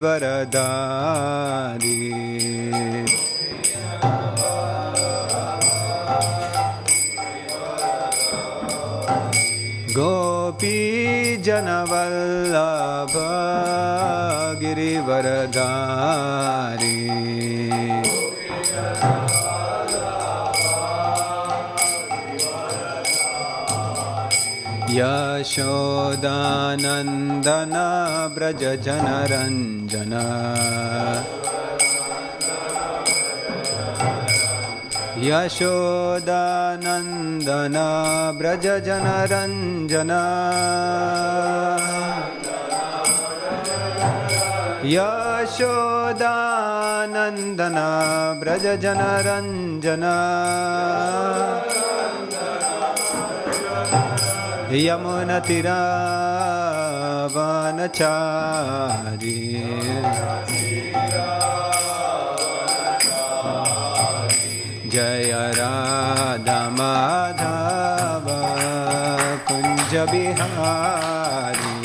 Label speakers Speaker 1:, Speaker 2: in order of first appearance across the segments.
Speaker 1: Varadari. Gopi Janavallabha Girivaradari. Yashodanandana Braja Janaranjana. Yashodanandana Braja Janaranjana. Yashodanandana Braja Janaranjana. Yamuna Tira Vanachari. Jaya Radha Madhava Kunja Bihari.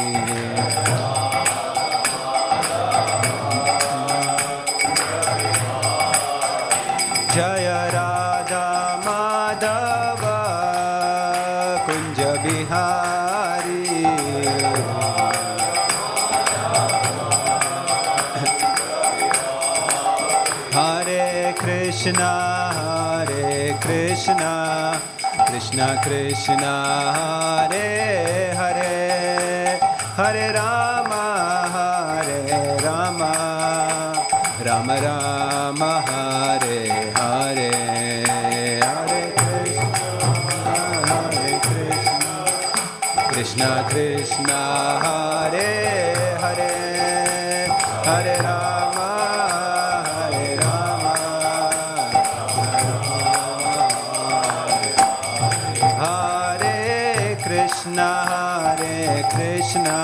Speaker 1: Jaya Radha Madhava Kunja Bihari. Hare Krishna, Hare Krishna, Krishna Krishna, Hare Hare, Hare Rama, Hare Rama, Rama Rama, Hare Hare, Hare Krishna, Krishna Krishna, Hare Hare, Hare Rama, Hare Rama, Hare Krishna, Hare Krishna,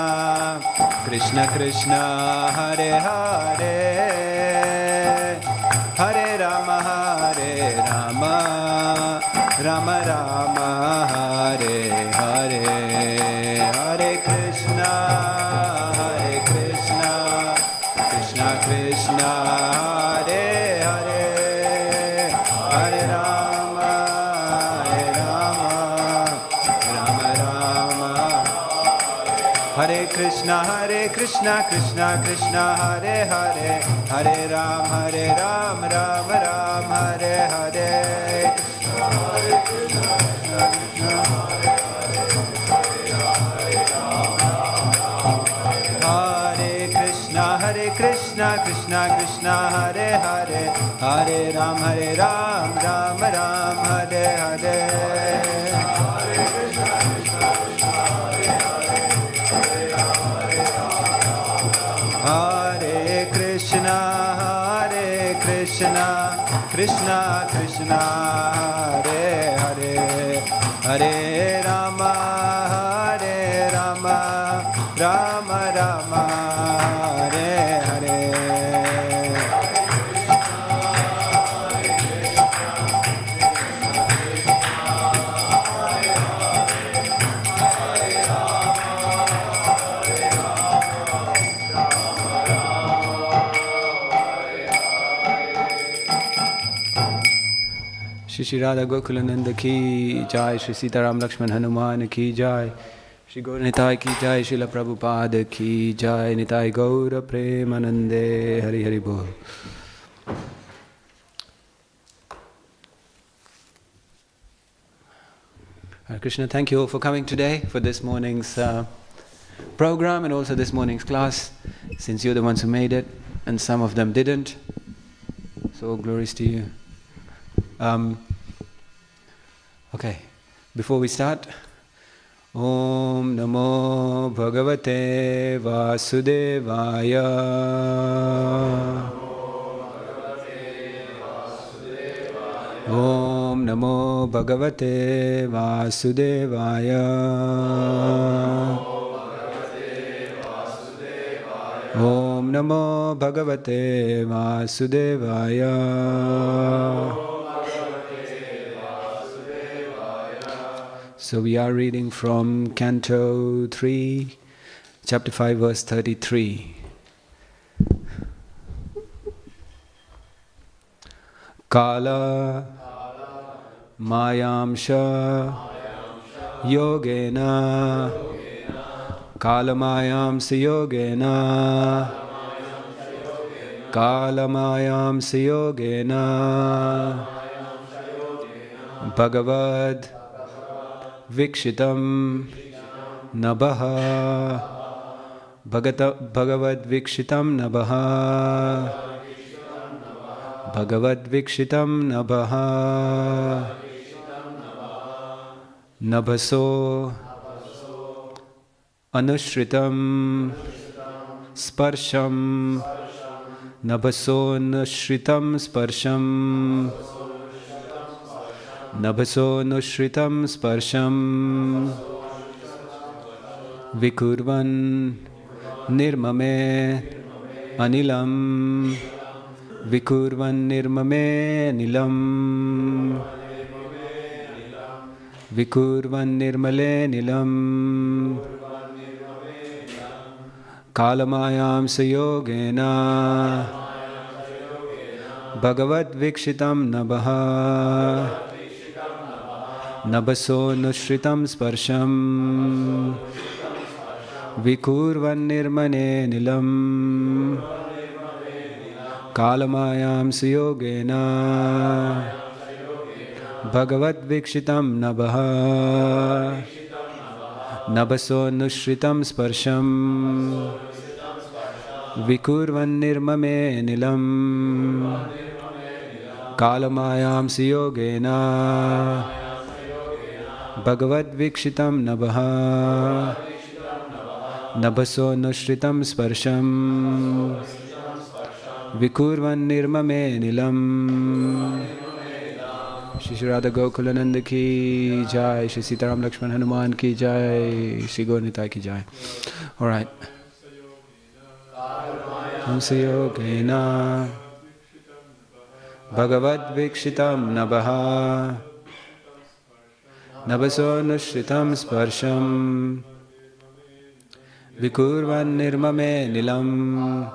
Speaker 1: Krishna Krishna, Hare Hare, Hare Rama, Hare Rama, Rama Rama, Hare Hare, Hare Krishna, Krishna Krishna, Hare Hare, Hare Rama, Rama Rama, Hare Krishna, Krishna Krishna, Hare Hare, Hare Ram, Ram Ram, Hare Hare. Hare Krishna, Krishna Krishna, Hare Hare, Hare Ram, Ram Ram, Hare Hare. Hare Krishna, Krishna Krishna, Hare Hare, Hare Rama, Rama Rama, Hare Hare. Shri Radha Gokulananda ki jai, Shri Sitaram Lakshman Hanuman ki jai, Shri Gaur Nitai ki jai, Srila Prabhupada ki jai, Nitai Gaura Premanande, Hari Hari Bol. Hare Krishna, thank you all for coming today for this morning's program and also this morning's class, since you're the ones who made it and some of them didn't. So glories to you. Okay, before we start, Om Namo Bhagavate Vasudevaya. Om Namo Bhagavate Vasudevaya. Om Namo Bhagavate Vasudevaya. So we are reading from Canto 3, Chapter 5, verse 33. Kala Mayamsha Yogena Kalamayamsa Yogena Kalamayamsa Yogena Bhagavad Vikshitam Nabaha Bhagavad Vikshitam Nabaha Bhagavad Vikshitam Nabaha Nabhaso Anushritam Sparsham Nabhaso Anushritam Sparsham Nabhaso Anushritam Sparsham Vikurvan Nirmame Anilam Vikurvan Nirmame Nilam Vikurvan Nirmale Nilam Kalamayam Sayogena Bhagavad Vikshitam Nabaha Nabaso Nushritam Sparsham Vikurvan Nirmane Nilam Kalamayam Sayogena Bhagavad Vikshitam Nabaha Nabaso Nushritam Sparsham Vikurvan Nirmame Nilam Kalamayam Sayogena Bhagavad Vikshitam Nabaha Nabaso Nushritam Sparsham Vikurvan Nirmame Nilam Shri Radha Gokulananda ki jai, Shri Sitaram Lakshman Hanuman ki jai, Shri Gaurnitai ki jai. All right. Yogena Bhagavad Vikshitam Nabaha Nabaso Nushritam Sparsham Vikurvan Nirmame Nilam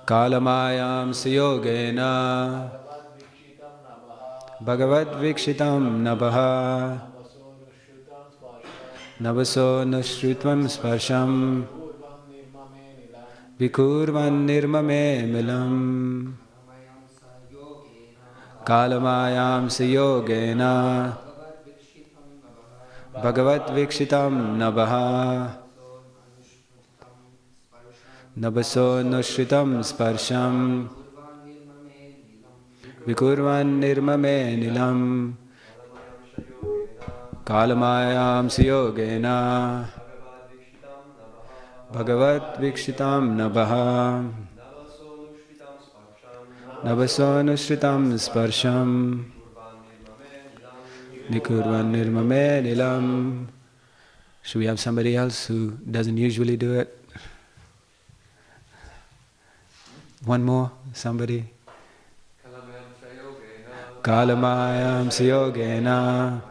Speaker 1: Kalamayam Sayogena Bhagavad Vikshitam Nabaha Nabaso Nushritvam Sparsham Vikurvan Nirmame Milam Kalamayam Sayogena Bhagavad Vikshitam Nabaha Nabaso Nushritam Sparsham Vikurvan Nirmame Nilam Kalamayam Sayogena Bhagavad Vikshitam Nabaha Nabaso Nushritam Sparsham Vikurvan Nirmame Nilam. Should we have somebody else who doesn't usually do it? One more, somebody. Kalamayam Sayogena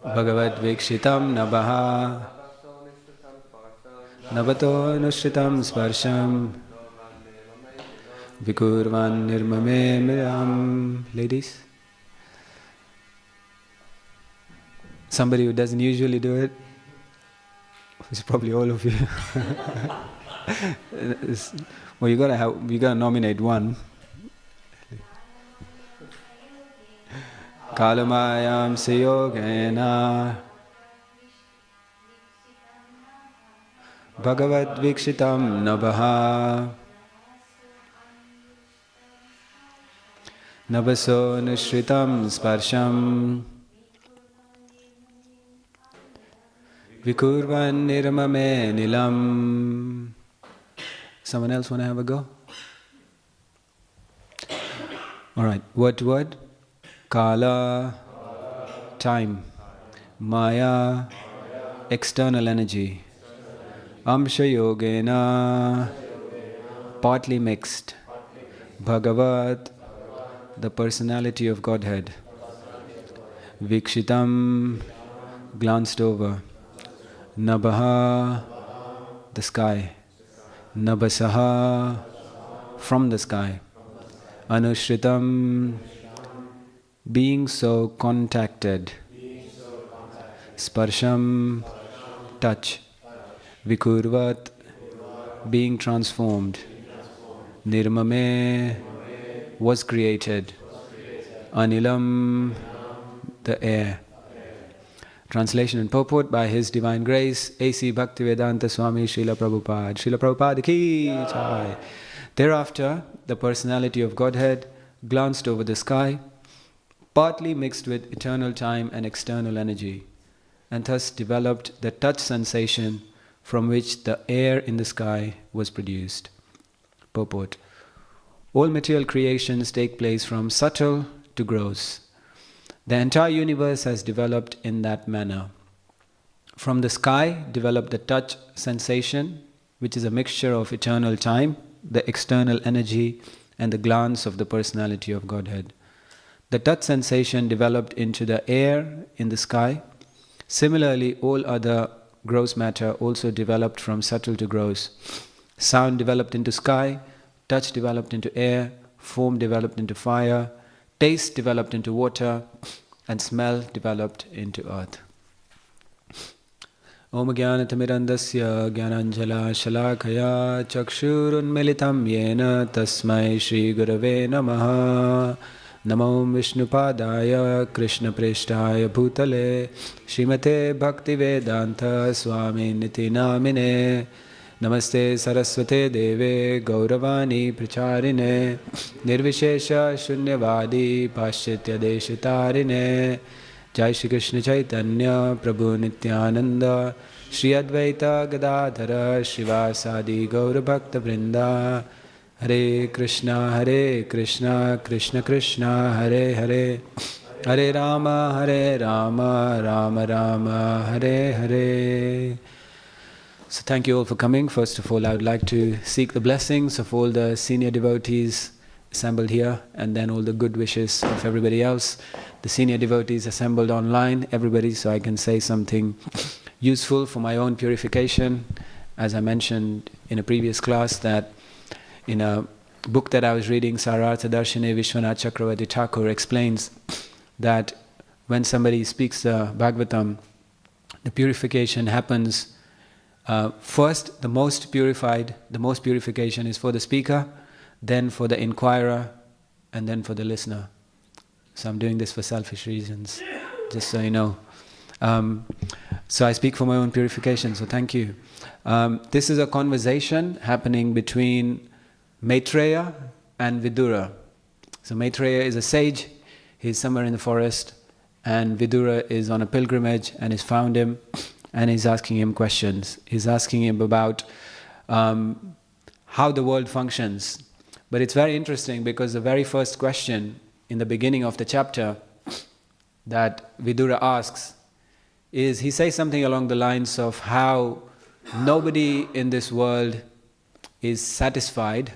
Speaker 1: Bhagavad Vikshitam Nabaha Nabato Nushritam Sparsham Vikurvan Nirmame Miram. Ladies? Somebody who doesn't usually do it? It's probably all of you. Well, you gotta nominate one. Kalamayam Sayogena Bhagavad Vikshitam Nabaha Nabaso Nushritam Sparsham Vikurvan Nirmame Nilam. Someone else want to have a go? All right, word to word. Kala, time. Maya, external energy. Amsha Yogena, partly mixed. Bhagavad, the personality of Godhead. Vikshitam, glanced over. Nabaha, the sky. Nabasaha, from the sky. anushritam, being so contacted, sparsham, touch, vikurvat, being transformed, nirmame, was created, anilam, the air. Translation and purport by His Divine Grace, A.C. Bhaktivedanta Swami Srila Prabhupada. Srila Prabhupada ki jai. Thereafter, the personality of Godhead glanced over the sky, partly mixed with eternal time and external energy, and thus developed the touch sensation from which the air in the sky was produced. Purport. All material creations take place from subtle to gross. The entire universe has developed in that manner. From the sky developed the touch sensation, which is a mixture of eternal time, the external energy, and the glance of the personality of Godhead. The touch sensation developed into the air in the sky. Similarly, all other gross matter also developed from subtle to gross. Sound developed into sky, touch developed into air, form developed into fire, taste developed into water, and smell developed into earth. Om Jnanatimirandasya Jnananjala Shalakaya Chakshurunmilitam Yena Tasmai Shri Gurave Namaha. Namo Vishnupadaya Krishna Preshtaya Bhutale Srimate Bhaktivedanta Swami Niti Namine. Namaste Saraswate Deve Gauravani Pracharine Nirvishesha Shunyavadi Paschitya Deshitarine. Jai Shri Krishna Chaitanya Prabhu Nityananda Shri Advaita Gadadhara Shivasadi Gaura Bhakta Vrinda. Hare Krishna Krishna Krishna Hare Hare Hare Rama Rama Rama Hare Hare. So thank you all for coming. First of all, I would like to seek the blessings of all the senior devotees assembled here, and then all the good wishes of everybody else. The senior devotees assembled online, everybody, so I can say something useful for my own purification. As I mentioned in a previous class, that in a book that I was reading, Sarartha Darshane, Vishwanath Chakravarti Thakur explains that when somebody speaks the Bhagavatam, the purification happens first, the most purification is for the speaker, then for the inquirer, and then for the listener. So I'm doing this for selfish reasons, just so you know. So I speak for my own purification, so thank you. This is a conversation happening between Maitreya and Vidura. So Maitreya is a sage, he's somewhere in the forest, and Vidura is on a pilgrimage and has found him, and he's asking him questions. He's asking him about how the world functions. But it's very interesting because the very first question in the beginning of the chapter that Vidura asks is, he says something along the lines of how nobody in this world is satisfied,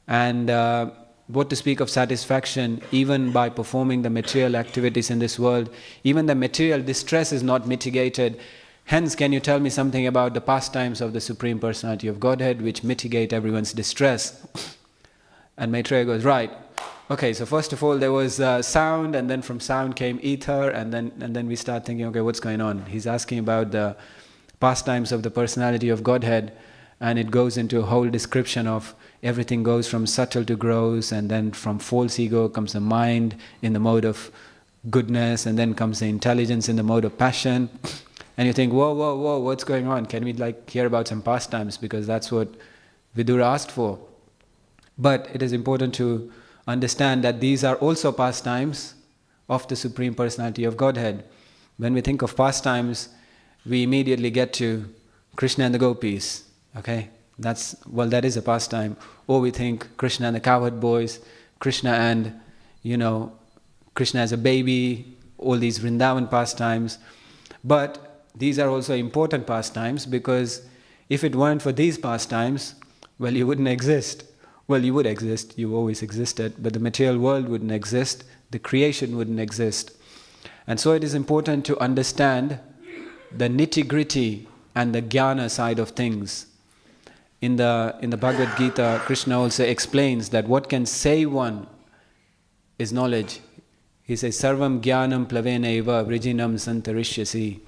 Speaker 1: and what to speak of satisfaction, even by performing the material activities in this world, even the material distress is not mitigated. Hence, can you tell me something about the pastimes of the Supreme Personality of Godhead which mitigate everyone's distress? And Maitreya goes, right, okay, so first of all there was sound, and then from sound came ether, and then we start thinking, okay, what's going on? He's asking about the pastimes of the Personality of Godhead, and it goes into a whole description of everything goes from subtle to gross, and then from false ego comes the mind in the mode of goodness, and then comes the intelligence in the mode of passion. And you think, whoa, what's going on? Can we hear about some pastimes? Because that's what Vidura asked for. But it is important to understand that these are also pastimes of the Supreme Personality of Godhead. When we think of pastimes, we immediately get to Krishna and the gopis. Okay? That is a pastime. Or we think Krishna and the cowherd boys, Krishna and, Krishna as a baby, all these Vrindavan pastimes. But these are also important pastimes, because if it weren't for these pastimes, well, you wouldn't exist. Well, you would exist, you always existed, but the material world wouldn't exist, the creation wouldn't exist. And so it is important to understand the nitty-gritty and the jnana side of things. in the Bhagavad Gita, Krishna also explains that what can save one is knowledge. He says, Sarvam Jnanam Plavena Eva Vrijinam Santarishyasi.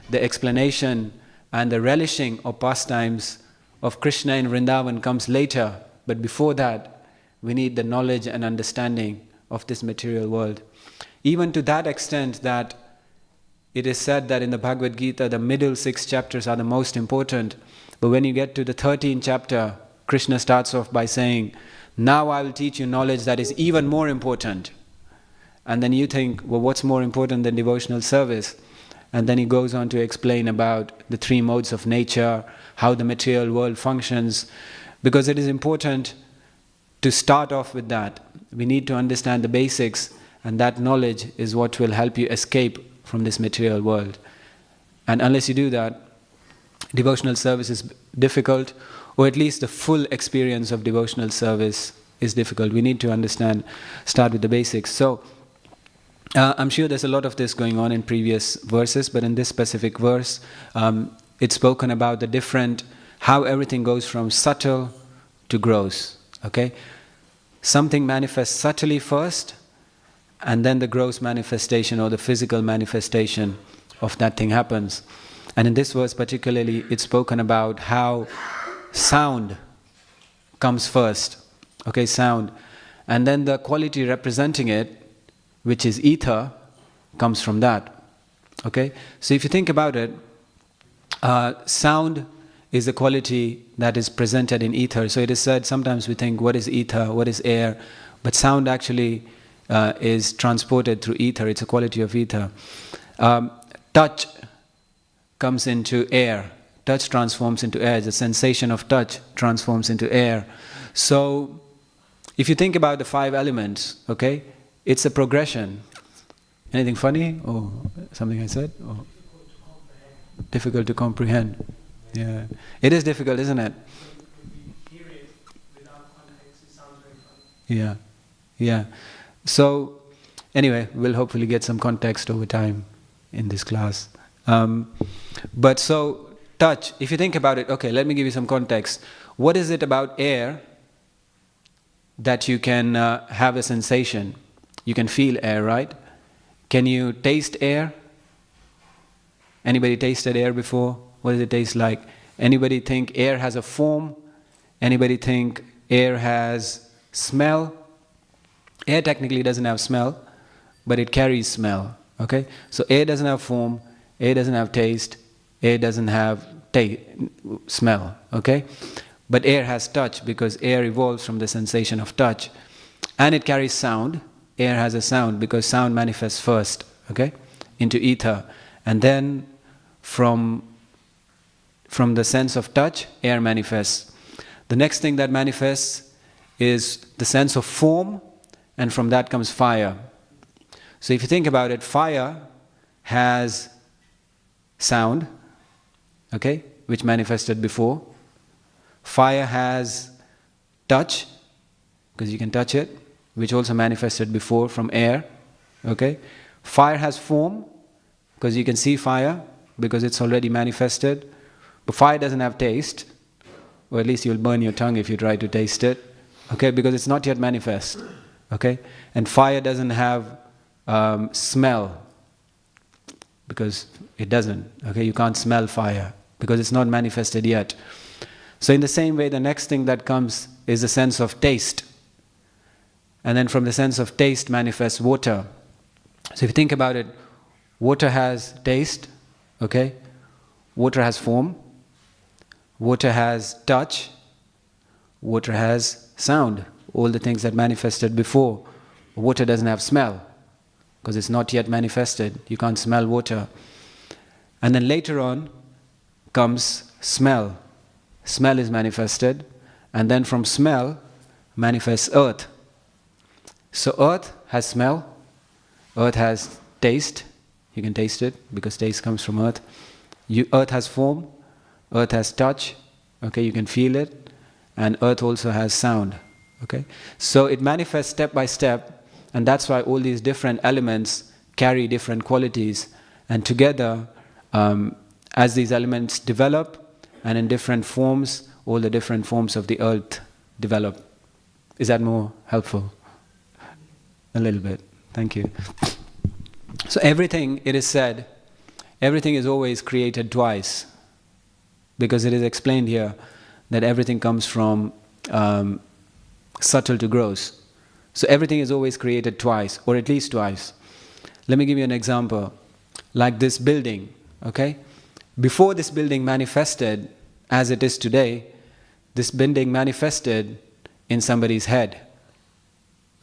Speaker 1: The explanation and the relishing of pastimes of Krishna in Vrindavan comes later, but before that, we need the knowledge and understanding of this material world. Even to that extent that it is said that in the Bhagavad Gita, the middle 6 chapters are the most important. But when you get to the 13th chapter, Krishna starts off by saying, now I will teach you knowledge that is even more important. And then you think, well, what's more important than devotional service? And then he goes on to explain about the 3 modes of nature, how the material world functions, because it is important to start off with that. We need to understand the basics, and that knowledge is what will help you escape from this material world. And unless you do that, devotional service is difficult, or at least the full experience of devotional service is difficult. We need to start with the basics. So, I'm sure there's a lot of this going on in previous verses, but in this specific verse, it's spoken about the different, how everything goes from subtle to gross. Okay? Something manifests subtly first, and then the gross manifestation or the physical manifestation of that thing happens. And in this verse particularly, it's spoken about how sound comes first. Okay, sound. And then the quality representing it, which is ether, comes from that. Okay? So if you think about it, sound is the quality that is presented in ether. So it is said, sometimes we think, what is ether, what is air? But sound actually is transported through ether. It's a quality of ether. Touch comes into air. Touch transforms into air. The sensation of touch transforms into air. So if you think about the 5 elements, okay, it's a progression. Anything funny or something I said? Or difficult to comprehend. Yeah, it is difficult, isn't it? Yeah, yeah. So anyway, we'll hopefully get some context over time in this class. But so touch. If you think about it, okay, let me give you some context. What is it about air that you can have a sensation? You can feel air, right? Can you taste air? Anybody tasted air before? What does it taste like? Anybody think air has a form? Anybody think air has smell? Air technically doesn't have smell, but it carries smell. Okay? So air doesn't have form, air doesn't have taste, air doesn't have smell. Okay? But air has touch because air evolves from the sensation of touch. And it carries sound. Air has a sound because sound manifests first, okay, into ether. And then from the sense of touch, air manifests. The next thing that manifests is the sense of form, and from that comes fire. So if you think about it, fire has sound, okay, which manifested before. Fire has touch, because you can touch it, which also manifested before from air. Okay? Fire has form, because you can see fire, because it's already manifested. But fire doesn't have taste, or at least you'll burn your tongue if you try to taste it. Okay? Because it's not yet manifest. Okay? And fire doesn't have smell, because it doesn't. Okay? You can't smell fire, because it's not manifested yet. So in the same way, the next thing that comes is the sense of taste. And then from the sense of taste manifests water. So if you think about it, water has taste, okay? Water has form. Water has touch. Water has sound. All the things that manifested before. Water doesn't have smell, because it's not yet manifested. You can't smell water. And then later on comes smell. Smell is manifested. And then from smell manifests earth. So earth has smell, earth has taste, you can taste it because taste comes from earth. Earth has form, earth has touch, okay, you can feel it, and earth also has sound, okay. So it manifests step by step, and that's why all these different elements carry different qualities, and together, as these elements develop, and in different forms, all the different forms of the earth develop. Is that more helpful? A little bit. Thank you. So everything, it is said, everything is always created twice. Because it is explained here that everything comes from subtle to gross. So everything is always created twice, or at least twice. Let me give you an example. Like this building, okay? Before this building manifested as it is today, this building manifested in somebody's head,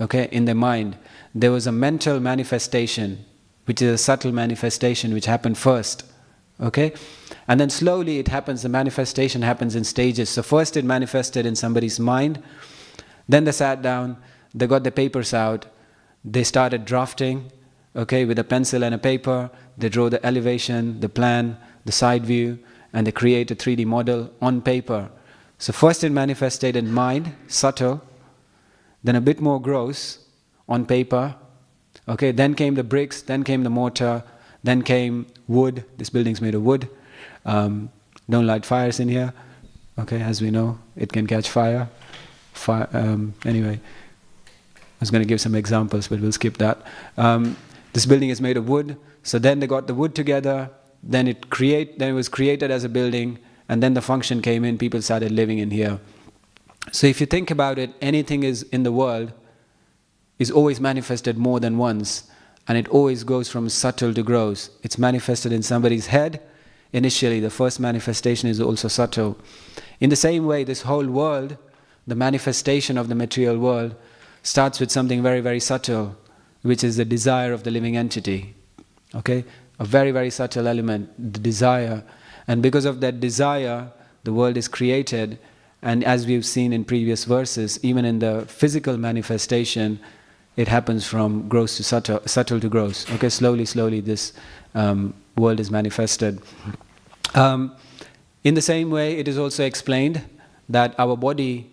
Speaker 1: okay, in their mind. There was a mental manifestation, which is a subtle manifestation, which happened first, okay? And then slowly it happens, the manifestation happens in stages. So first it manifested in somebody's mind, then they sat down, they got the papers out, they started drafting, okay, with a pencil and a paper, they drew the elevation, the plan, the side view, and they create a 3D model on paper. So first it manifested in mind, subtle, then a bit more gross on paper, okay, then came the bricks, then came the mortar, then came wood. This building's made of wood. Don't light fires in here, okay, as we know, it can catch fire. Anyway, I was going to give some examples, but we'll skip that. This building is made of wood, so then they got the wood together, then it was created as a building, and then the function came in, people started living in here. So if you think about it, anything is in the world is always manifested more than once, and it always goes from subtle to gross. It's manifested in somebody's head. Initially, the first manifestation is also subtle. In the same way, this whole world, the manifestation of the material world, starts with something very, very subtle, which is the desire of the living entity. Okay? A very, very subtle element, the desire. And because of that desire, the world is created. And as we've seen in previous verses, even in the physical manifestation, it happens from gross to subtle to gross. Okay, slowly, this world is manifested. In the same way, it is also explained that our body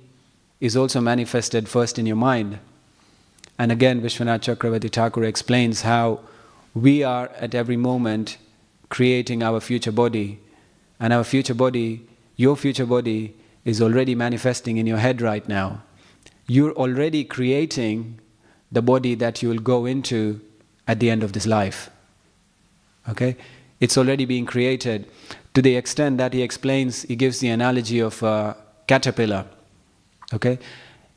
Speaker 1: is also manifested first in your mind. And again, Vishwanath Chakravarti Thakur explains how we are at every moment creating our future body. And our future body, your future body, is already manifesting in your head right now. You're already creating the body that you will go into at the end of this life. Okay? It's already being created to the extent that he explains, he gives the analogy of a caterpillar. Okay?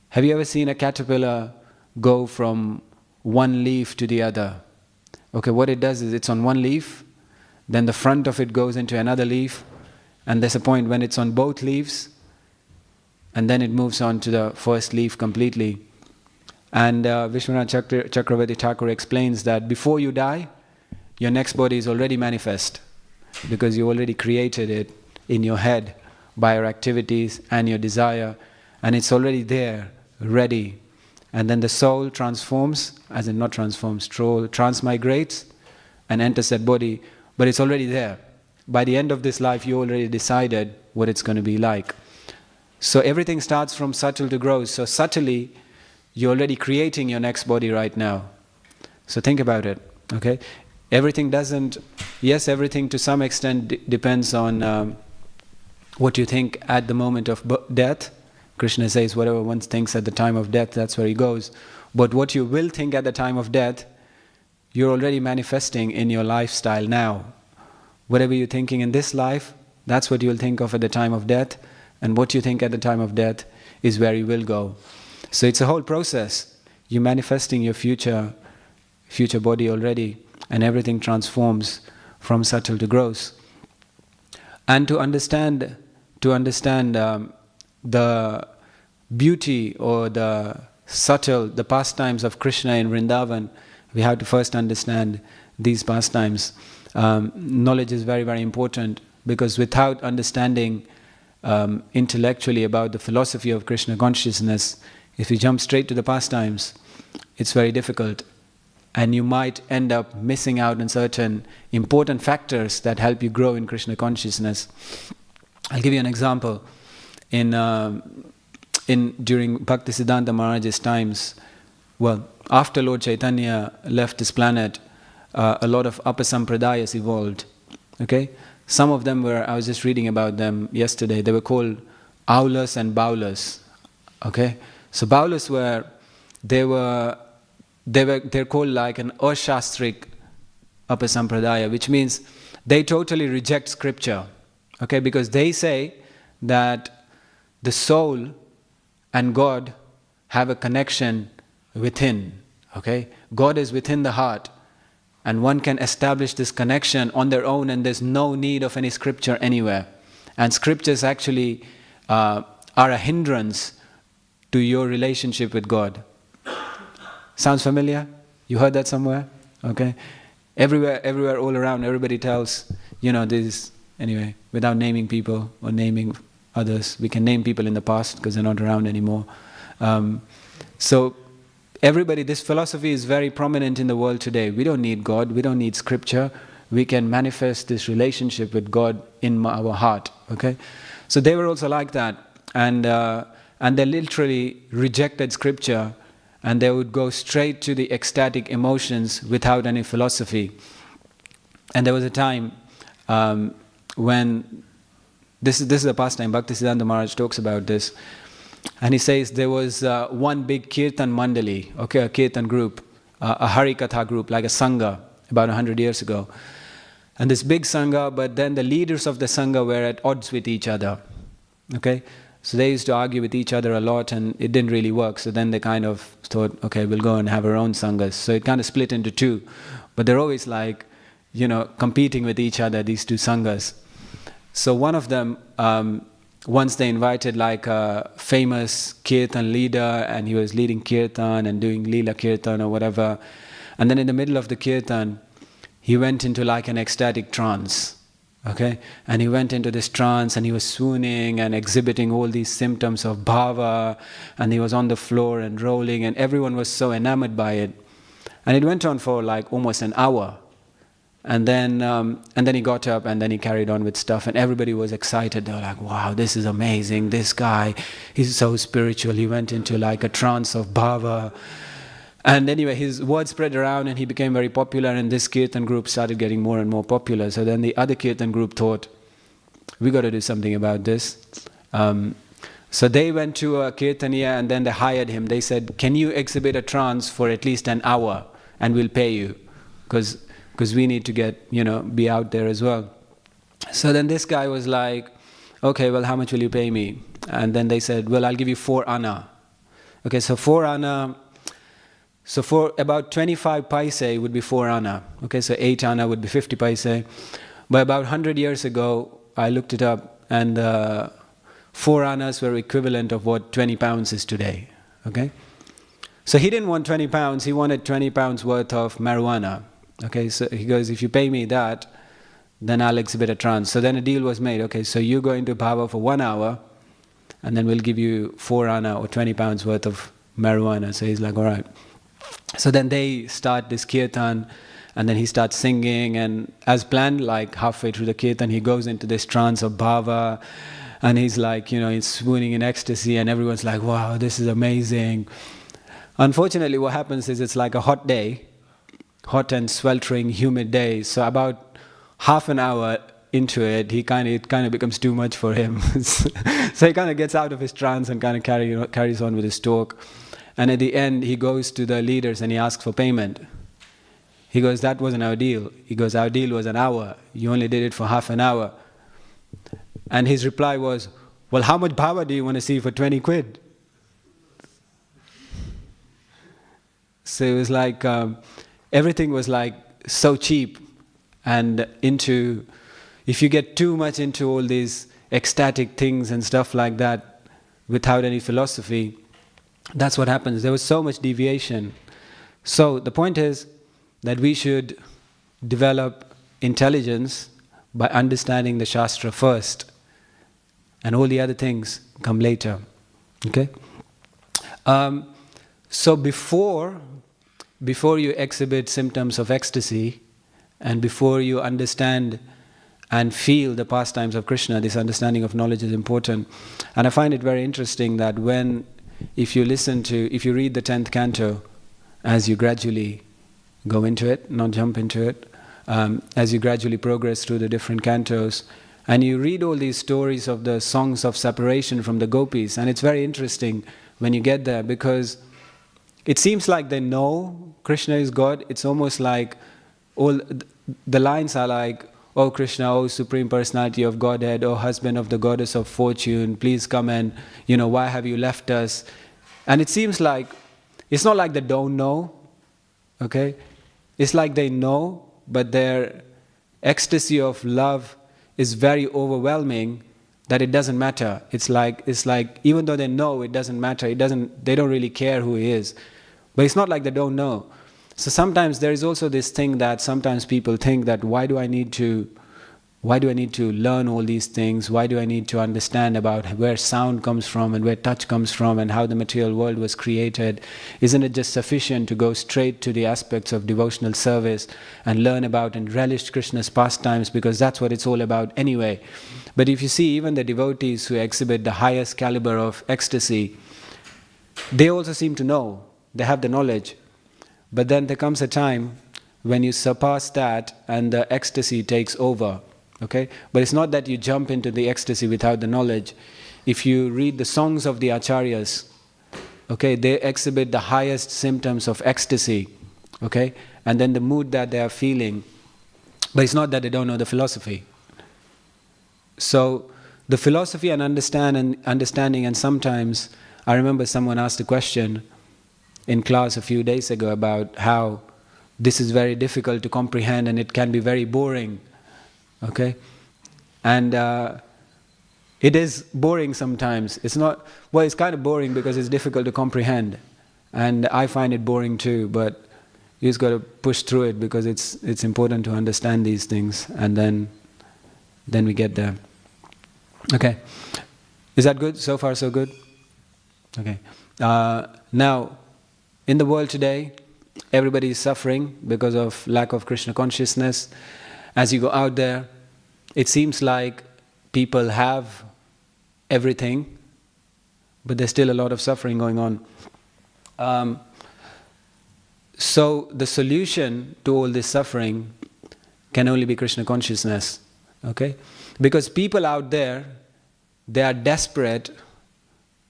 Speaker 1: Have you ever seen a caterpillar go from one leaf to the other? Okay, what it does is it's on one leaf, then the front of it goes into another leaf, and there's a point when it's on both leaves, and then it moves on to the first leaf completely. And Vishwanath Chakravarti Thakur explains that before you die, your next body is already manifest, because you already created it in your head by your activities and your desire, and it's already there, ready. And then the soul transforms, as in not transforms, transmigrates and enters that body, but it's already there. By the end of this life, you already decided what it's going to be like. So everything starts from subtle to gross. So subtly, you're already creating your next body right now. So think about it, okay? Everything to some extent depends on what you think at the moment of death. Krishna says whatever one thinks at the time of death, that's where he goes. But what you will think at the time of death, you're already manifesting in your lifestyle now. Whatever you're thinking in this life, that's what you'll think of at the time of death. And what you think at the time of death is where you will go. So it's a whole process. You're manifesting your future body already, and everything transforms from subtle to gross. And to understand the beauty or the pastimes of Krishna in Vrindavan, we have to first understand these pastimes. Knowledge is very, very important, because without understanding intellectually about the philosophy of Krishna consciousness, if you jump straight to the pastimes, it's very difficult. And you might end up missing out on certain important factors that help you grow in Krishna consciousness. I'll give you an example. During Bhaktivedanta Maharaj's times, after Lord Chaitanya left this planet, a lot of Apasampradayas evolved. Okay, some of them I was just reading about them yesterday. They were called Aulas and Baulas. Okay, so Baulas they're called like an Ashastrik Upasampradaya, which means they totally reject scripture. Okay, because they say that the soul and God have a connection within. Okay, God is within the heart, and one can establish this connection on their own, and there's no need of any scripture anywhere. And scriptures actually are a hindrance to your relationship with God. Sounds familiar? You heard that somewhere? Okay. Everywhere, all around, everybody tells, this, anyway, without naming people or naming others. We can name people in the past because they're not around anymore. So everybody, this philosophy is very prominent in the world today. We don't need God, we don't need scripture. We can manifest this relationship with God in our heart. Okay? So they were also like that. And they literally rejected scripture, and they would go straight to the ecstatic emotions without any philosophy. And there was a time when, this is a pastime, Bhaktivedanta Manor talks about this, and he says there was one big kirtan mandali, okay, a kirtan group, a Harikatha group, like a sangha, about 100 years ago. And this big sangha, but then the leaders of the sangha were at odds with each other, okay? So they used to argue with each other a lot, and it didn't really work. So then they kind of thought, okay, we'll go and have our own sanghas. So it kind of split into two. But they're always like, competing with each other, these two sanghas. So one of them, once they invited like a famous kirtan leader, and he was leading kirtan and doing lila kirtan or whatever. And then in the middle of the kirtan, he went into like an ecstatic trance. Okay, and he went into this trance, and he was swooning and exhibiting all these symptoms of bhava, and he was on the floor and rolling, and everyone was so enamored by it. And it went on for like almost an hour, and then he got up, and then he carried on with stuff, and everybody was excited. They were like, "Wow, this is amazing! This guy, he's so spiritual. He went into like a trance of bhava." And anyway, his word spread around, and he became very popular, and this kirtan group started getting more and more popular. So then the other kirtan group thought, we got to do something about this. So they went to a kirtaniya, and then they hired him. They said, can you exhibit a trance for at least an hour, and we'll pay you, because we need to get, be out there as well. So then this guy was like, okay, well, how much will you pay me? And then they said, well, I'll give you 4 anna. Okay, so 4 anna. So for about 25 paise would be 4 anna. Okay, so 8 anna would be 50 paise. But about 100 years ago, I looked it up, and 4 annas were equivalent of what 20 pounds is today. Okay, so he didn't want 20 pounds. He wanted 20 pounds worth of marijuana. Okay, so he goes, if you pay me that, then I'll exhibit a trance. So then a deal was made. Okay, so you go into bhava for 1 hour, and then we'll give you 4 anna or 20 pounds worth of marijuana. So he's like, all right. So then they start this kirtan, and then he starts singing, and as planned, like halfway through the kirtan, he goes into this trance of bhava, and he's like, he's swooning in ecstasy, and everyone's like, wow, this is amazing. Unfortunately, what happens is it's like a hot day, hot and sweltering, humid day. So about half an hour into it, it kind of becomes too much for him. So he kind of gets out of his trance and kind of carries on with his talk. And at the end, he goes to the leaders and he asks for payment. He goes, that wasn't our deal. He goes, our deal was an hour. You only did it for half an hour. And his reply was, well, how much bhava do you want to see for 20 quid? So it was like, everything was like so cheap. And if you get too much into all these ecstatic things and stuff like that, without any philosophy, that's what happens. There was so much deviation. So the point is that we should develop intelligence by understanding the Shastra first, and all the other things come later. Okay? So before you exhibit symptoms of ecstasy, and before you understand and feel the pastimes of Krishna, this understanding of knowledge is important. And I find it very interesting that if you read the 10th canto, as you gradually go into it, not jump into it, as you gradually progress through the different cantos, And you read all these stories of the songs of separation from the gopis, and it's very interesting when you get there, because it seems like they know Krishna is God. It's almost like all the lines are like, "Oh Krishna, oh Supreme Personality of Godhead, oh husband of the goddess of fortune, please come and, why have you left us?" And it seems like, it's not like they don't know, okay? It's like they know, but their ecstasy of love is very overwhelming that it doesn't matter. It's like even though they know, it doesn't matter. They don't really care who he is. But it's not like they don't know. So sometimes there is also this thing that sometimes people think that why do I need to learn all these things? Why do I need to understand about where sound comes from and where touch comes from and how the material world was created? Isn't it just sufficient to go straight to the aspects of devotional service and learn about and relish Krishna's pastimes, because that's what it's all about anyway? But if you see even the devotees who exhibit the highest caliber of ecstasy, they also seem to know, they have the knowledge. But then there comes a time when you surpass that and the ecstasy takes over. Okay? But it's not that you jump into the ecstasy without the knowledge. If you read the songs of the acharyas, okay, they exhibit the highest symptoms of ecstasy, okay, and then the mood that they are feeling. But it's not that they don't know the philosophy. So the philosophy and understanding, and sometimes I remember someone asked a question in class a few days ago about how this is very difficult to comprehend and it can be very boring. Okay, and it is boring sometimes. It's not, well, it's kind of boring because it's difficult to comprehend, and I find it boring too. But you just got to push through it because it's important to understand these things, and then we get there. Okay, is that good? So far, so good. Okay, now in the world today, everybody is suffering because of lack of Krishna consciousness. As you go out there, it seems like people have everything, but there's still a lot of suffering going on. So the solution to all this suffering can only be Krishna consciousness, okay? Because people out there, they are desperate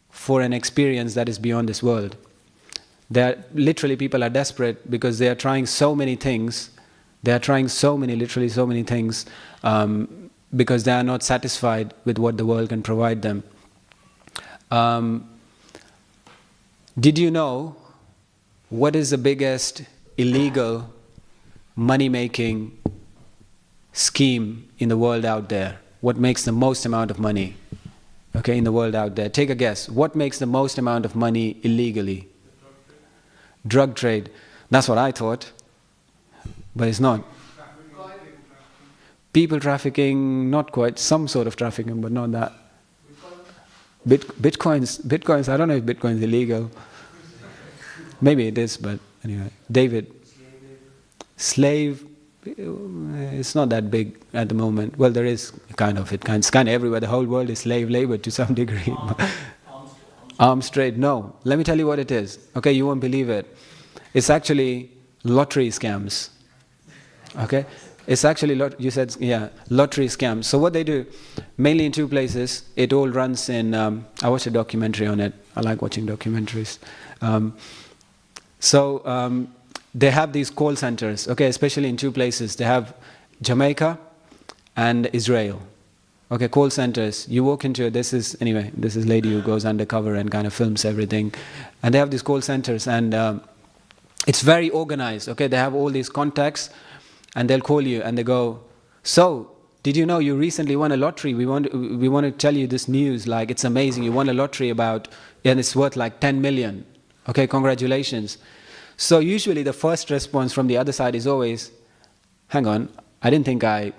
Speaker 1: for an experience that is beyond this world. Literally people are desperate because they are trying so many things. They are trying literally so many things, because they are not satisfied with what the world can provide them. Did you know what is the biggest illegal money-making scheme in the world out there? What makes the most amount of money, okay, in the world out there? Take a guess. What makes the most amount of money illegally? Drug trade. That's what I thought. But it's not. People trafficking, not quite. Some sort of trafficking, but not that. Bitcoins, I don't know if Bitcoin is illegal. Maybe it is, but anyway. David. Slave, it's not that big at the moment. Well, there is it's kind of everywhere. The whole world is slave labor to some degree. Arms trade, no. Let me tell you what it is. Okay, you won't believe it. It's actually lottery scams. Okay, it's actually lottery scams. So what they do, mainly in two places. It all runs in. I watched a documentary on it. I like watching documentaries. They have these call centers. Okay, especially in two places. They have Jamaica and Israel. Okay, call centers. You walk into it. This is lady who goes undercover and kind of films everything, and they have these call centers, and it's very organized. Okay, they have all these contacts. And they'll call you and they go, "So, did you know you recently won a lottery? We want to tell you this news, like it's amazing. You won a lottery and it's worth like 10 million. Okay, congratulations." So usually the first response from the other side is always, "Hang on, I didn't think I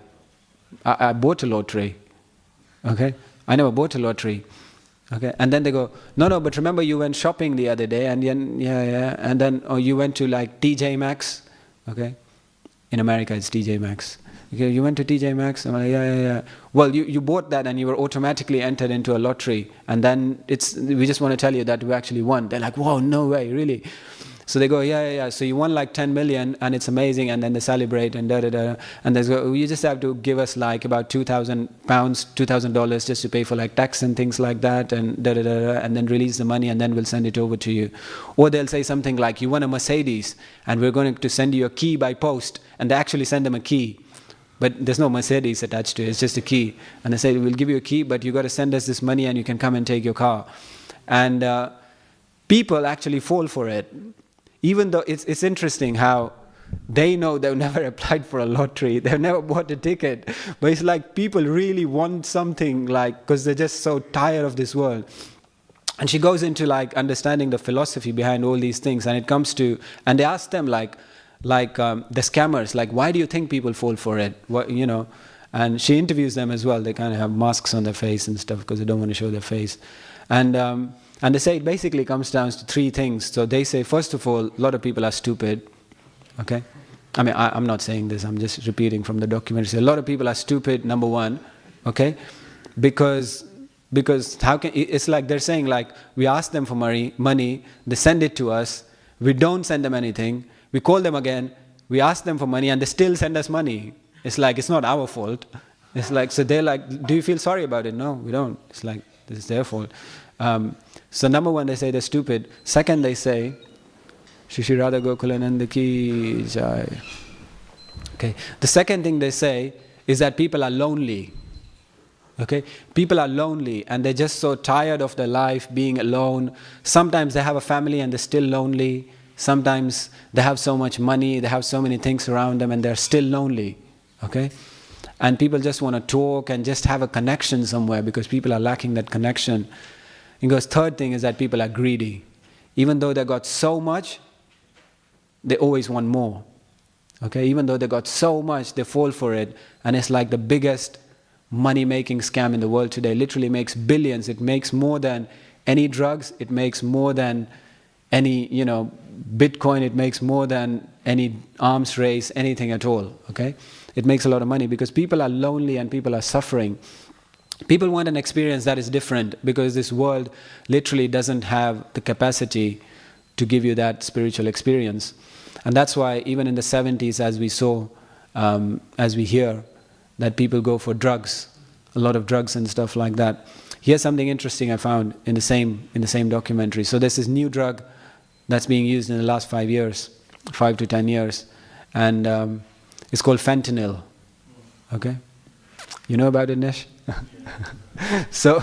Speaker 1: bought a lottery. Okay, I never bought a lottery." Okay, and then they go, no, but remember you went shopping the other day, and then and then you went to like TJ Maxx. Okay. In America, it's TJ Maxx. Okay, you went to TJ Maxx? I'm like, yeah. Well, you bought that and you were automatically entered into a lottery, and then we just want to tell you that we actually won. They're like, "Whoa, no way, really?" So they go, yeah. So you won like 10 million and it's amazing, and then they celebrate and da. And they go, you just have to give us like about £2,000, $2,000 just to pay for like tax and things like that, and da, and then release the money and then we'll send it over to you. Or they'll say something like, you won a Mercedes and we're going to send you a key by post, and they actually send them a key. But there's no Mercedes attached to it, it's just a key. And they say, we'll give you a key, but you got to send us this money and you can come and take your car. And people actually fall for it. Even though it's interesting how they know they've never applied for a lottery, they've never bought a ticket, but it's like people really want something, like, because they're just so tired of this world. And she goes into like understanding the philosophy behind all these things, and it comes to, and they ask them like the scammers, like, why do you think people fall for it? What, you know? And she interviews them as well. They kind of have masks on their face and stuff because they don't want to show their face. And they say it basically comes down to three things. So they say, first of all, a lot of people are stupid. Okay? I mean, I'm not saying this, I'm just repeating from the documentary. So a lot of people are stupid, number one. Okay? Because how can, it's like they're saying, like, we ask them for money, they send it to us, we don't send them anything, we call them again, we ask them for money, and they still send us money. It's like, it's not our fault. It's like, so they're like, do you feel sorry about it? No, we don't. It's like, this is their fault. So number one, they say they're stupid. Second, they say, Shri Radha Gokulananda ki jai. Okay. The second thing they say is that people are lonely. Okay? People are lonely and they're just so tired of their life, being alone. Sometimes they have a family and they're still lonely. Sometimes they have so much money, they have so many things around them and they're still lonely. Okay? And people just want to talk and just have a connection somewhere because people are lacking that connection. And goes, third thing is that people are greedy. Even though they got so much, they always want more. Okay? Even though they got so much, they fall for it. And it's like the biggest money-making scam in the world today. Literally makes billions. It makes more than any drugs. It makes more than any, Bitcoin. It makes more than any arms race, anything at all. Okay? It makes a lot of money because people are lonely and people are suffering. People want an experience that is different because this world literally doesn't have the capacity to give you that spiritual experience. And that's why even in the 70s, as we saw, as we hear, that people go for drugs, a lot of drugs and stuff like that. Here's something interesting I found in the same documentary. So there's this new drug that's being used in the last 5 years, 5 to 10 years, and it's called fentanyl. Okay? You know about it, Nish? So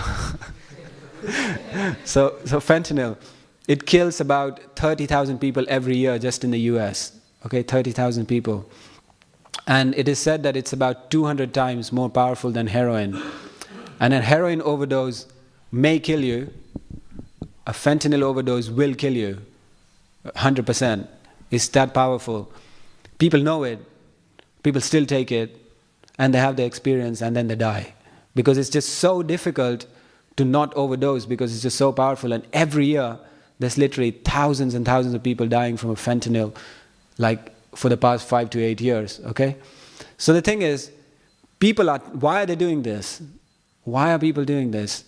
Speaker 1: fentanyl, it kills about 30,000 people every year just in the US. Okay, 30,000 people. And it is said that it's about 200 times more powerful than heroin. And a heroin overdose may kill you. A fentanyl overdose will kill you. 100%. It's that powerful. People know it. People still take it. And they have the experience and then they die. Because it's just so difficult to not overdose because it's just so powerful. And every year, there's literally thousands and thousands of people dying from a fentanyl, like for the past 5 to 8 years, okay? So the thing is, why are they doing this? Why are people doing this?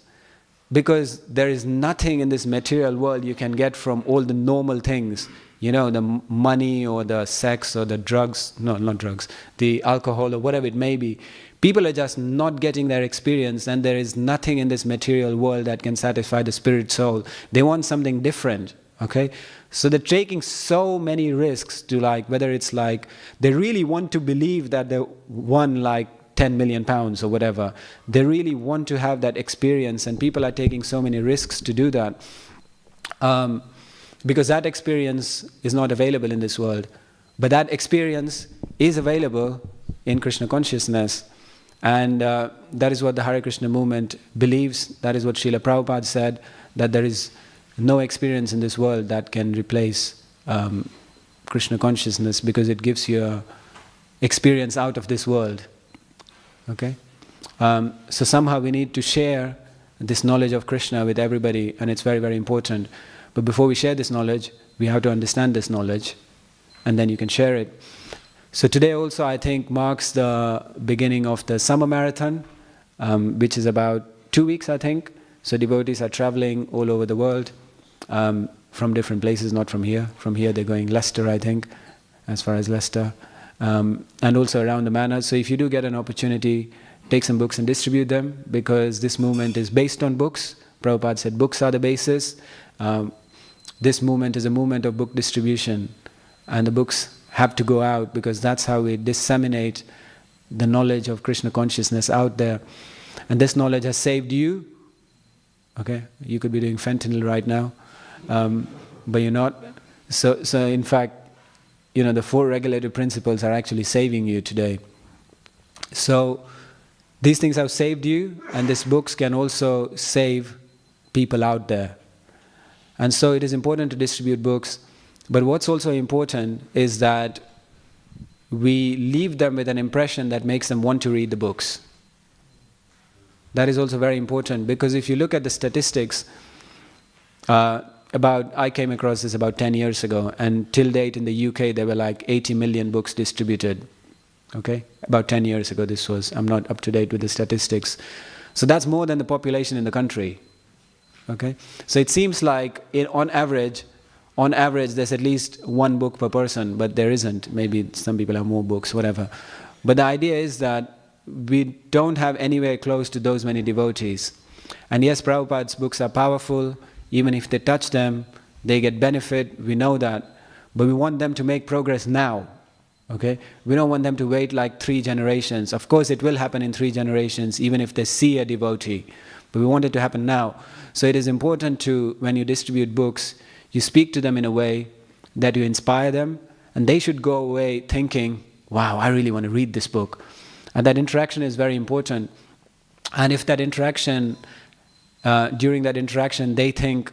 Speaker 1: Because there is nothing in this material world you can get from all the normal things, the money or the sex or the drugs, no, not drugs, the alcohol or whatever it may be. People are just not getting their experience, and there is nothing in this material world that can satisfy the spirit soul. They want something different, okay? So they're taking so many risks to whether it's they really want to believe that they won 10 million pounds or whatever. They really want to have that experience, and people are taking so many risks to do that. Because that experience is not available in this world. But that experience is available in Krishna consciousness. And that is what the Hare Krishna movement believes. That is what Srila Prabhupada said, that there is no experience in this world that can replace Krishna consciousness, because it gives you an experience out of this world. Okay? So somehow we need to share this knowledge of Krishna with everybody, and it's very, very important. But before we share this knowledge, we have to understand this knowledge, and then you can share it. So today also, I think, marks the beginning of the summer marathon, which is about 2 weeks, I think. So devotees are traveling all over the world. from different places, not from here. From here they're going Leicester, I think, as far as Leicester, and also around the manor. So if you do get an opportunity, take some books and distribute them, because this movement is based on books. Prabhupada said books are the basis. This movement is a movement of book distribution, and the books have to go out, because that's how we disseminate the knowledge of Krishna consciousness out there. And this knowledge has saved you. Okay, you could be doing fentanyl right now, but you're not. So in fact, the 4 regulative principles are actually saving you today. So these things have saved you, and these books can also save people out there. And so it is important to distribute books, but what's also important is that we leave them with an impression that makes them want to read the books. That is also very important, because if you look at the statistics, I came across this about 10 years ago, and till date in the UK there were like 80 million books distributed. Okay? About 10 years ago this was. I'm not up to date with the statistics. So that's more than the population in the country. Okay? So it seems like on average there's at least 1 book per person, but there isn't. Maybe some people have more books, whatever. But the idea is that we don't have anywhere close to those many devotees. And yes, Prabhupada's books are powerful. Even if they touch them, they get benefit, we know that. But we want them to make progress now. Okay? We don't want them to wait like 3 generations. Of course it will happen in 3 generations, even if they see a devotee. But we want it to happen now. So it is important to, when you distribute books, you speak to them in a way that you inspire them, and they should go away thinking, wow, I really want to read this book. And that interaction is very important. And if that interaction, during that interaction, they think,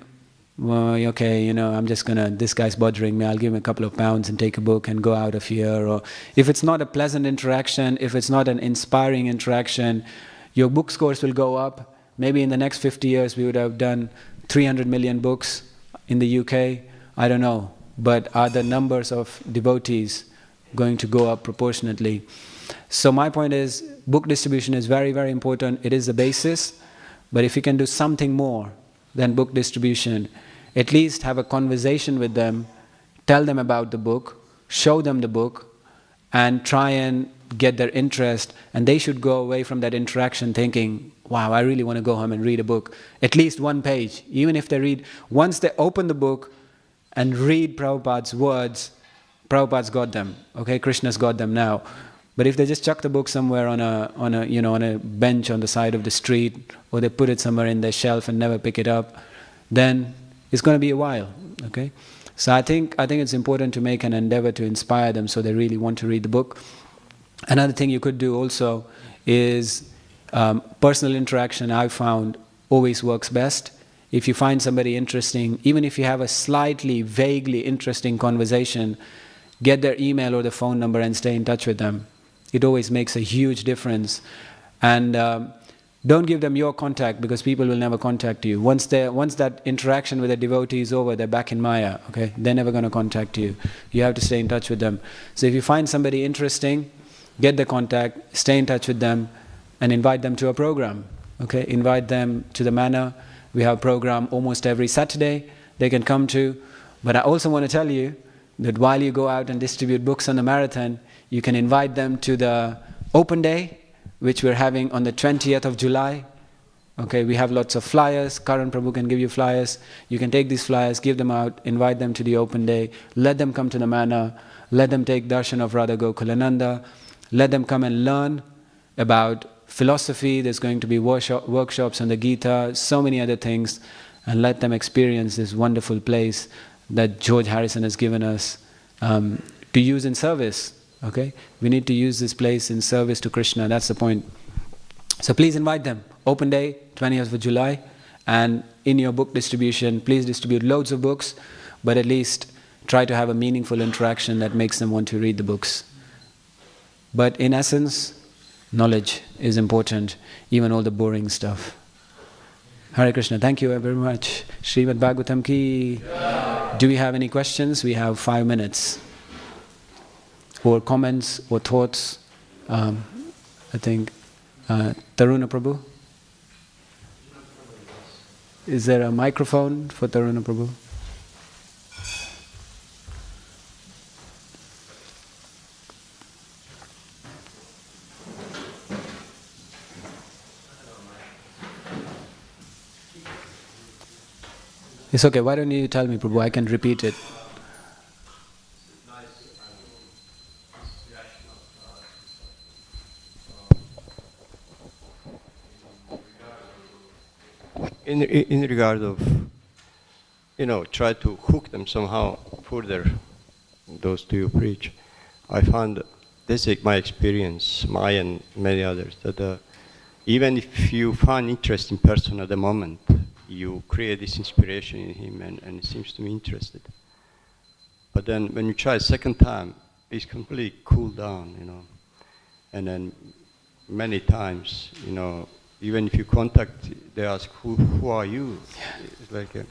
Speaker 1: well, okay, I'm just this guy's bothering me, I'll give him a couple of pounds and take a book and go out of here. Or if it's not a pleasant interaction, if it's not an inspiring interaction, your book scores will go up. Maybe in the next 50 years we would have done 300 million books in the UK. I don't know. But are the numbers of devotees going to go up proportionately? So my point is, book distribution is very, very important. It is the basis. But if you can do something more than book distribution, at least have a conversation with them, tell them about the book, show them the book, and try and get their interest. And they should go away from that interaction thinking, wow, I really want to go home and read a book. At least 1 page. Even if they read, once they open the book and read Prabhupada's words, Prabhupada's got them. Okay, Krishna's got them now. But if they just chuck the book somewhere on a bench on the side of the street, or they put it somewhere in their shelf and never pick it up, then it's going to be a while. Okay, so I think it's important to make an endeavor to inspire them so they really want to read the book. Another thing you could do also is personal interaction. I've found always works best. If you find somebody interesting, even if you have a slightly, vaguely interesting conversation, get their email or the phone number and stay in touch with them. It always makes a huge difference. And don't give them your contact, because people will never contact you. Once that interaction with a devotee is over, they're back in Maya. Okay, they're never going to contact you. You have to stay in touch with them. So if you find somebody interesting, get their contact, stay in touch with them, and invite them to a program. Okay, invite them to the manor. We have a program almost every Saturday they can come to. But I also want to tell you that while you go out and distribute books on the marathon, you can invite them to the open day, which we're having on the 20th of July. Okay, we have lots of flyers. Karan Prabhu can give you flyers. You can take these flyers, give them out, invite them to the open day, let them come to the manor, let them take darshan of Radha Gokulananda, let them come and learn about philosophy. There's going to be workshops on the Gita, so many other things, and let them experience this wonderful place that George Harrison has given us to use in service. Okay, we need to use this place in service to Krishna. That's the point. So please invite them. Open day, 20th of July, and in your book distribution, please distribute loads of books, but at least try to have a meaningful interaction that makes them want to read the books. But in essence, knowledge is important, even all the boring stuff. Hare Krishna. Thank you very much. Srimad Bhagavatam ki. Do we have any questions? We have 5 minutes. Or comments or thoughts. I think Taruna Prabhu. Is there a microphone for Taruna Prabhu? It's okay, why don't you tell me, Prabhu, I can repeat it.
Speaker 2: In regard of, try to hook them somehow further, those two you preach, I found, this is my experience, my and many others, that even if you find interest in person at the moment, you create this inspiration in him and he seems to be interested. But then when you try a second time, he's completely cooled down, And then many times, even if you contact, they ask, who are you? Yeah. It's like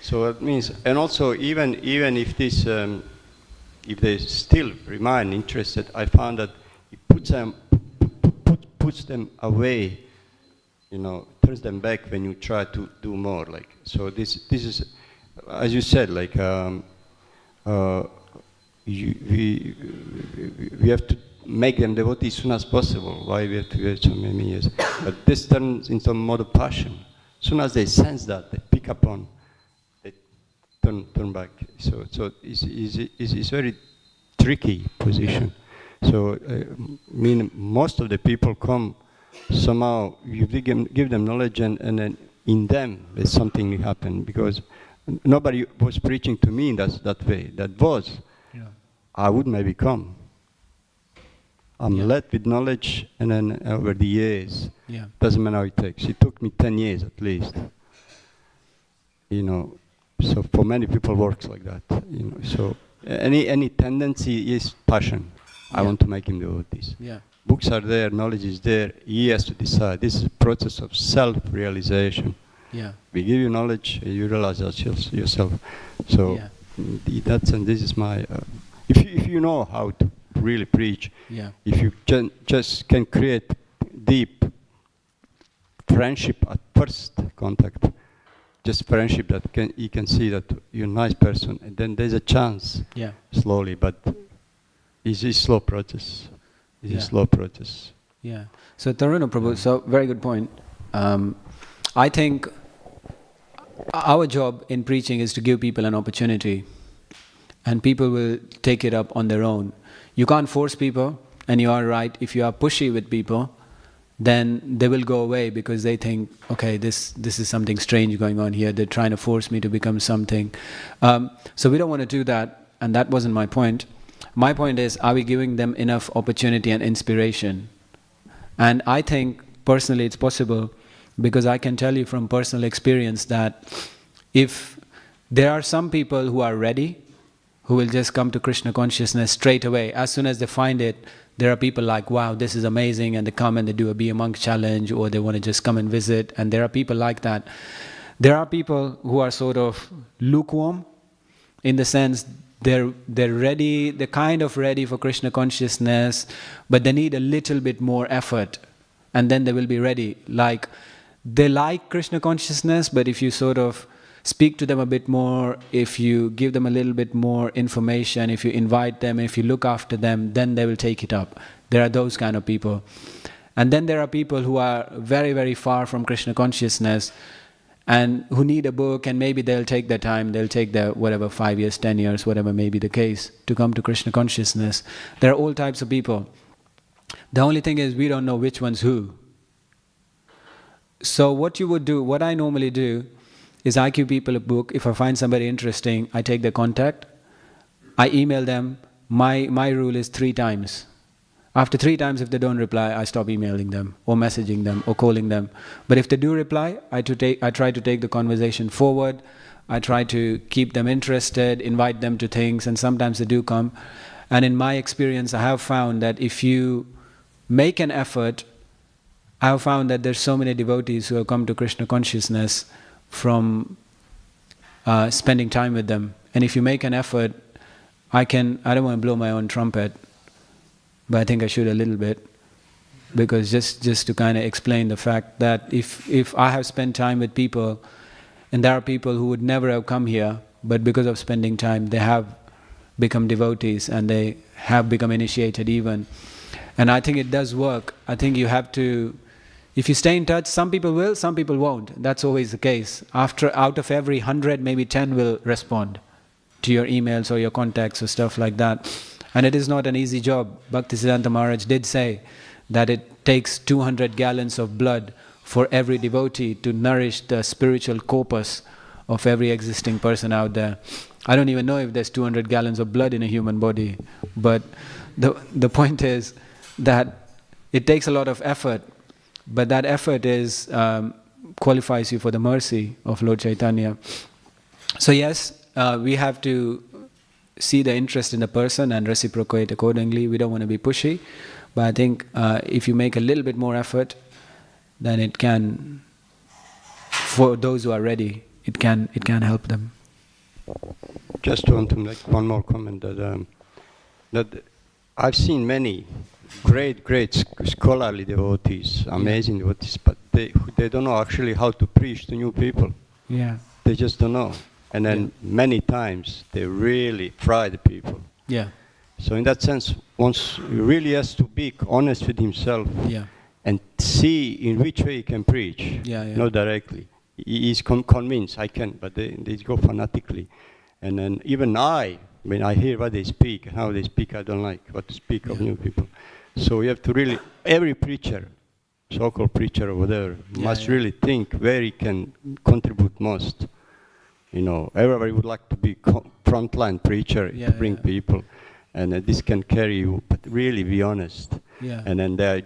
Speaker 2: so it means, and also even if this, if they still remain interested, I found that it puts them away, turns them back when you try to do more. Like, so this is, as you said, like we have to make them devotees as soon as possible. Why we have to wait so many years? But this turns into a mode of passion. As soon as they sense that, they pick up on, they turn back. So it's very tricky position. So most of the people come somehow. You give them knowledge, and then in them there's something happen, because nobody was preaching to me in that way. That was, I would maybe come. I'm led with knowledge, and then over the years, doesn't matter how it takes. It took me 10 years at least. So for many people works like that. So any tendency is passion. I want to make him devotees. Books are there, knowledge is there. He has to decide. This is a process of self-realization. We give you knowledge, you realize that yourself. So that's, and this is my. If you know how to really preach, if you just can create deep friendship at first contact, just friendship that you can see that you're a nice person, and then there's a chance slowly, but it's a slow process. It's a slow process.
Speaker 1: So Taruna Prabhu, so very good point. I think our job in preaching is to give people an opportunity, and people will take it up on their own. You can't force people, and you are right, if you are pushy with people, then they will go away because they think, okay, this is something strange going on here, they're trying to force me to become something. So we don't want to do that, and that wasn't my point. My point is, are we giving them enough opportunity and inspiration? And I think, personally, it's possible, because I can tell you from personal experience that if there are some people who are ready, who will just come to Krishna consciousness straight away. As soon as they find it, there are people like, wow, this is amazing, and they come and they do a Be a Monk challenge, or they want to just come and visit, and there are people like that. There are people who are sort of lukewarm, in the sense they're ready, they're kind of ready for Krishna consciousness, but they need a little bit more effort, and then they will be ready. Like, they like Krishna consciousness, but if you sort of speak to them a bit more, if you give them a little bit more information, if you invite them, if you look after them, then they will take it up. There are those kind of people. And then there are people who are very, very far from Krishna consciousness, and who need a book, and maybe they'll take their time, they'll take their whatever, 5 years, 10 years, whatever may be the case, to come to Krishna consciousness. There are all types of people. The only thing is, we don't know which one's who. So what you would do, what I normally do, is I give people a book. If I find somebody interesting, I take their contact, I email them. My rule is 3 times. After 3 times, if they don't reply, I stop emailing them, or messaging them, or calling them. But if they do reply, I try to take the conversation forward. I try to keep them interested, invite them to things, and sometimes they do come. And in my experience, I have found that if you make an effort, I have found that there's so many devotees who have come to Krishna consciousness from spending time with them. And if you make an effort, I don't want to blow my own trumpet, but I think I should a little bit, because just to kind of explain the fact that if I have spent time with people, and there are people who would never have come here, but because of spending time, they have become devotees, and they have become initiated even. And I think it does work. I think you have to if you stay in touch, some people will, some people won't. That's always the case. Out of every 100, maybe 10 will respond to your emails or your contacts or stuff like that. And it is not an easy job. Bhaktivedanta Maharaj did say that it takes 200 gallons of blood for every devotee to nourish the spiritual corpus of every existing person out there. I don't even know if there's 200 gallons of blood in a human body, but the point is that it takes a lot of effort, but that effort is qualifies you for the mercy of Lord Chaitanya. So yes, we have to see the interest in the person and reciprocate accordingly. We don't want to be pushy, but I think if you make a little bit more effort, then it can, for those who are ready, it can help them.
Speaker 2: Just want to make one more comment that I've seen many great scholarly devotees, amazing devotees, but they don't know actually how to preach to new people.
Speaker 1: Yeah.
Speaker 2: They just don't know. And then many times they really fry the people.
Speaker 1: Yeah.
Speaker 2: So in that sense, once he really has to be honest with himself and see in which way he can preach, not directly. He is convinced, I can, but they go fanatically. And then even when I hear what they speak and how they speak, I don't like what to speak of new people. So you have to really, every preacher, so-called preacher or whatever, must really think where he can contribute most. You know, everybody would like to be frontline preacher to bring people, and this can carry you, but really be honest. And then there are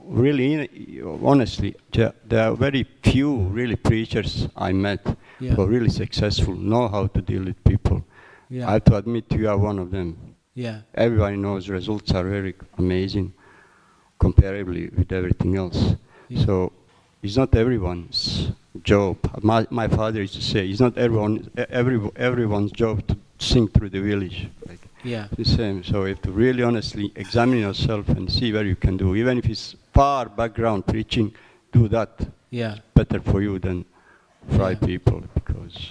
Speaker 2: really, honestly, there are very few really preachers I met who are really successful, know how to deal with people. I have to admit you are one of them. Everybody knows results are very amazing, comparably with everything else. So it's not everyone's job. My father used to say, it's not everyone's job to sing through the village. Like, the same. So you have to really honestly examine yourself and see where you can do. Even if it's far background preaching, do that. It's better for you than fry people, because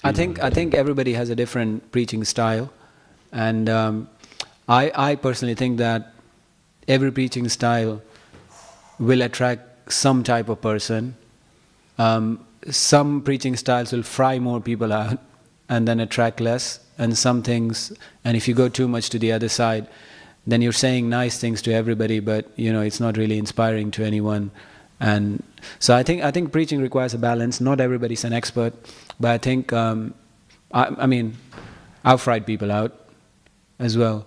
Speaker 2: I
Speaker 1: think everybody has a different preaching style, and I personally think that every preaching style will attract some type of person. Some preaching styles will fry more people out and then attract less, and some things, and if you go too much to the other side, then you're saying nice things to everybody, but it's not really inspiring to anyone. And so I think preaching requires a balance. Not everybody's an expert, but I think I've fried people out as well.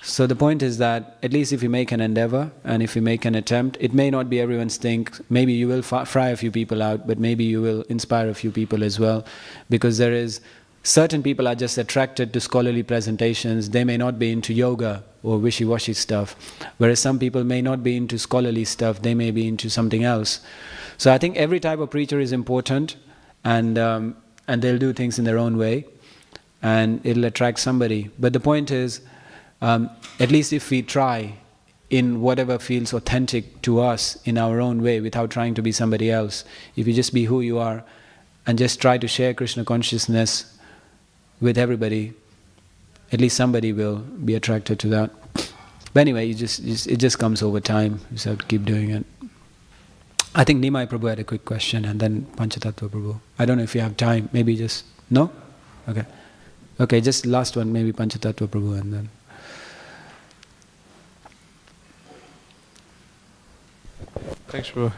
Speaker 1: So the point is that at least if you make an endeavor and if you make an attempt, it may not be everyone's thing. Maybe you will fry a few people out, but maybe you will inspire a few people as well, because there is certain people are just attracted to scholarly presentations. They may not be into yoga or wishy-washy stuff, whereas some people may not be into scholarly stuff. They may be into something else. So I think every type of preacher is important, and they'll do things in their own way, and it'll attract somebody. But the point is, at least if we try in whatever feels authentic to us in our own way, without trying to be somebody else, if you just be who you are and just try to share Krishna consciousness with everybody, at least somebody will be attracted to that. But anyway, it just comes over time. You just have to keep doing it. I think Nimai Prabhu had a quick question, and then Panchatattva Prabhu. I don't know if you have time. Maybe just... No? Okay, just last one, maybe Panchatattva Prabhu, and then...
Speaker 3: Thanks, Prabhu.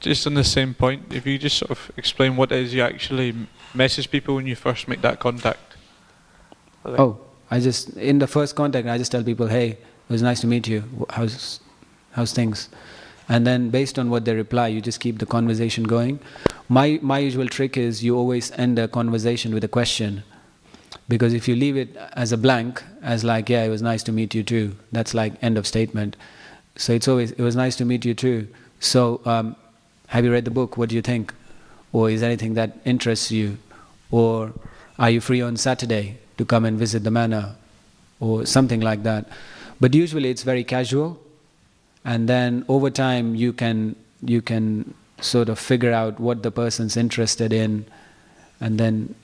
Speaker 3: Just on the same point, if you just sort of explain what it is you actually message people when you first make that contact.
Speaker 1: In the first contact, I just tell people, hey, it was nice to meet you, how's things? And then based on what they reply, you just keep the conversation going. My usual trick is you always end a conversation with a question, because if you leave it as a blank, as like, yeah, it was nice to meet you too, that's like end of statement. So it's always, it was nice to meet you too. So, have you read the book? What do you think? Or is there anything that interests you? Or are you free on Saturday to come and visit the manor? Or something like that. But usually it's very casual, and then over time you can sort of figure out what the person's interested in, and then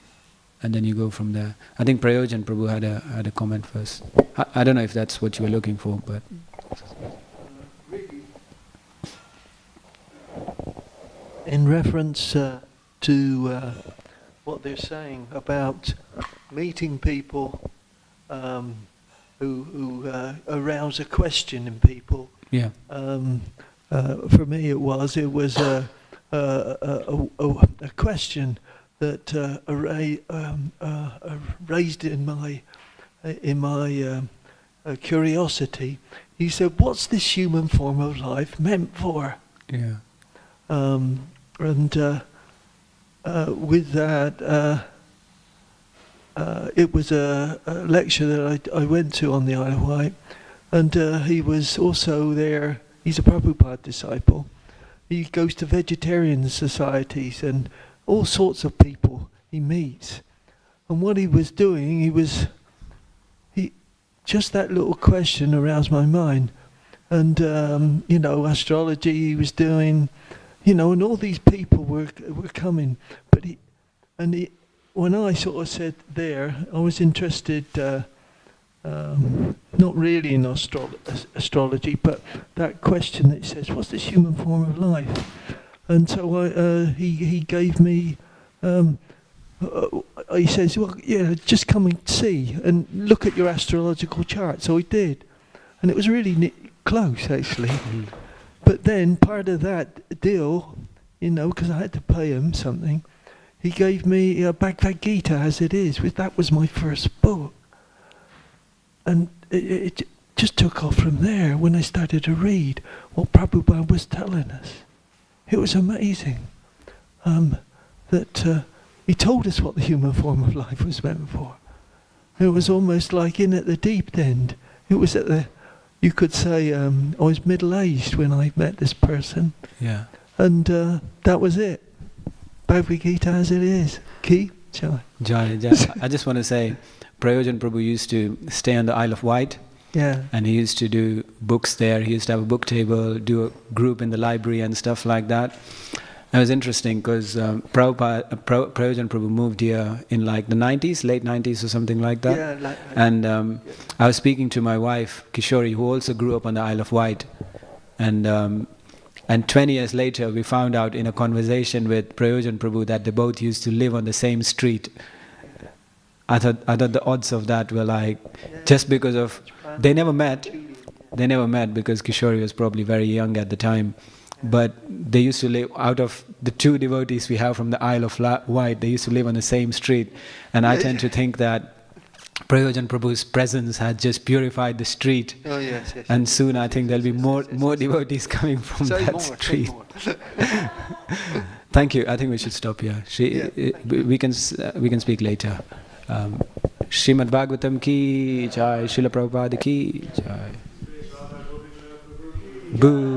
Speaker 1: you go from there. I think Prayojan Prabhu had a comment first. I don't know if that's what you were looking for, but...
Speaker 4: in reference to what they're saying about meeting people who arouse a question in people.
Speaker 1: Yeah.
Speaker 4: For me, it was a question that raised in my curiosity. He said, "What's this human form of life meant for?"
Speaker 1: Yeah.
Speaker 4: With that, it was a lecture that I went to on the Isle of Wight, and he was also there. He's a Prabhupada disciple. He goes to vegetarian societies and all sorts of people he meets. And what he was doing, just that little question aroused my mind. And, astrology he was doing, and all these people were coming. But when I sort of said there, I was interested, not really in astrology, but that question that says, what's this human form of life? And so he gave me, he says, well, yeah, just come and see and look at your astrological chart. So I did. And it was really close, actually. Mm. But then part of that deal, because I had to pay him something, he gave me Bhagavad Gita as it is. That was my first book. And it just took off from there when I started to read what Prabhupada was telling us. It was amazing that he told us what the human form of life was meant for. It was almost like in at the deep end. It was at the, you could say, I was middle-aged when I met this person.
Speaker 1: Yeah.
Speaker 4: And that was it. Bhagavad Gita as it is. Ki? Jai.
Speaker 1: Jai. I just want to say, Prayojan Prabhu used to stay on the Isle of Wight.
Speaker 4: Yeah.
Speaker 1: And he used to do books there. He used to have a book table, do a group in the library and stuff like that. It was interesting because Prayojan Prabhu moved here in like the 90s, late 90s or something like that.
Speaker 4: Yeah,
Speaker 1: and I was speaking to my wife, Kishori, who also grew up on the Isle of Wight. And 20 years later, we found out in a conversation with Prayojan Prabhu that they both used to live on the same street. I thought the odds of that were like, just because of, they never met because Kishori was probably very young at the time. But they used to live, out of the two devotees we have from the Isle of Wight, they used to live on the same street. And I tend to think that Prayojan Prabhu's presence had just purified the street.
Speaker 4: Oh, yes.
Speaker 1: And soon I think there'll be more devotees coming from that street. Thank you. I think we should stop here. We can speak later. Srimad Bhagavatam ki jai, Srila Prabhupada ki jai. Boo.